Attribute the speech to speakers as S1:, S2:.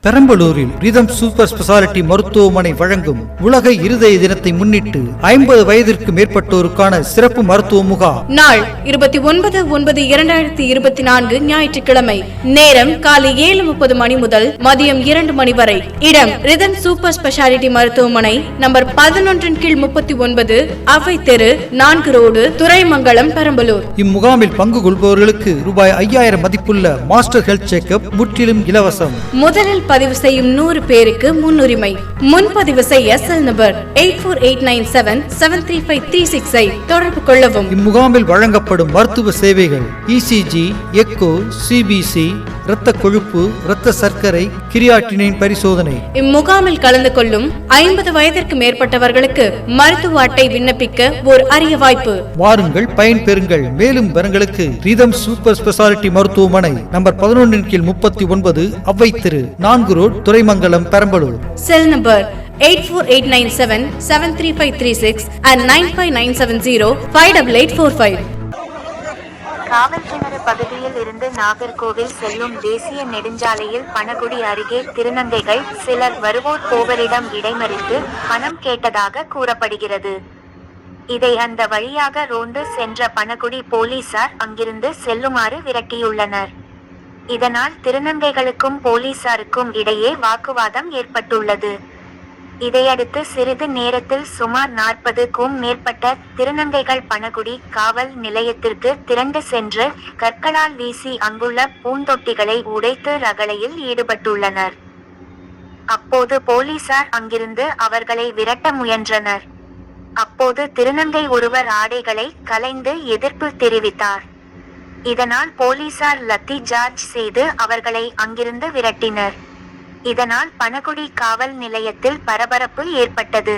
S1: பெரம்பலூரில் rhythm super speciality மருத்துவமனை வழங்கும் உலக இருதய தினத்தை முன்னிட்டு 50 வயதிற்கு மேற்பட்டோருக்கான சிறப்பு மருத்துவ முகாம்.
S2: நாள் 29/9/2024 ஞாயிற்றுக்கிழமை. நேரம் காலை 7:30 மணி முதல் மதியம் 2 மணி வரை. இடம் ரிதம் சூப்பர் ஸ்பெஷாலிட்டி மருத்துவமனை, நம்பர் 11/39, அவை தெரு, 4 ரோடு, துரைமங்கலம், பெரம்பலூர்.
S1: இம்முகாமில் பங்கு கொள்பவர்களுக்கு ரூபாய் 5000 மதிப்புள்ள மாஸ்டர் ஹெல்த் செக்அப் முற்றிலும் இலவசம்.
S2: முதலில் பதிவு செய்யும் 100 பேருக்கு முன்னுரிமை. முன்பதிவு செய்ய செல் நம்பர் 8489773536 ஐ தொடர்பு கொள்ளவும்.
S1: இம்முகாமில் வழங்கப்படும் மருத்துவ சேவைகள் இசிஜி, எக்கோ, சிபிசி, இரத்த கொழுப்பு, இரத்த சர்க்கரை, கிரியாட்டினின் பரிசோதனை.
S2: இம்முகாமில் கலந்து கொள்ளும் 50 வயதிற்கு மேற்பட்டவர்களுக்கு மருத்துவ அட்டை விண்ணப்பிக்க ஒரு அரிய வாய்ப்பு.
S1: வாருங்கள், பயன்பெறுங்கள். மேலும் விவரங்களுக்கு ரிதம் சூப்பர் ஸ்பெஷாலிட்டி மருத்துவமனை, நம்பர் 11/39, அவை தெரு, 4 road, Thuraimangalam, Perambalur.
S2: Cell number 8489773536 and 9597058845.
S3: Kavalkinaru பகுதியில் இருந்து நாகர்கோவில் செல்லும் தேசிய நெடுஞ்சாலையில் பணகுடி அருகே திருநங்கைகள் சிலர் வருவோர் போவரிடம் இடைமறித்து பணம் கேட்டதாக கூறப்படுகிறது. இதை அந்த வழியாக ரோந்து சென்ற பணகுடி போலீசார் அங்கிருந்து செல்லுமாறு விரட்டியுள்ளனர். இதனால் திருநங்கைகளுக்கும் போலீசாருக்கும் இடையே வாக்குவாதம் ஏற்பட்டுள்ளது. இதையடுத்து சிறிது நேரத்தில் சுமார் 40க்கும் மேற்பட்ட திருநங்கைகள் பணகுடி காவல் நிலையத்திற்கு திரண்டு சென்று கற்களால் வீசி அங்குள்ள பூந்தொட்டிகளை உடைத்து ரகளையில் ஈடுபட்டுள்ளனர். அப்போது போலீசார் அங்கிருந்து அவர்களை விரட்ட முயன்றனர். அப்போது திருநங்கை ஒருவர் ஆடைகளை களைந்து எதிர்ப்பு தெரிவித்தார். இதனால் போலீசார் லத்தி சார்ஜ் செய்து அவர்களை அங்கிருந்து விரட்டினர். இதனால் பணகுடி காவல் நிலையத்தில் பரபரப்பு ஏற்பட்டது.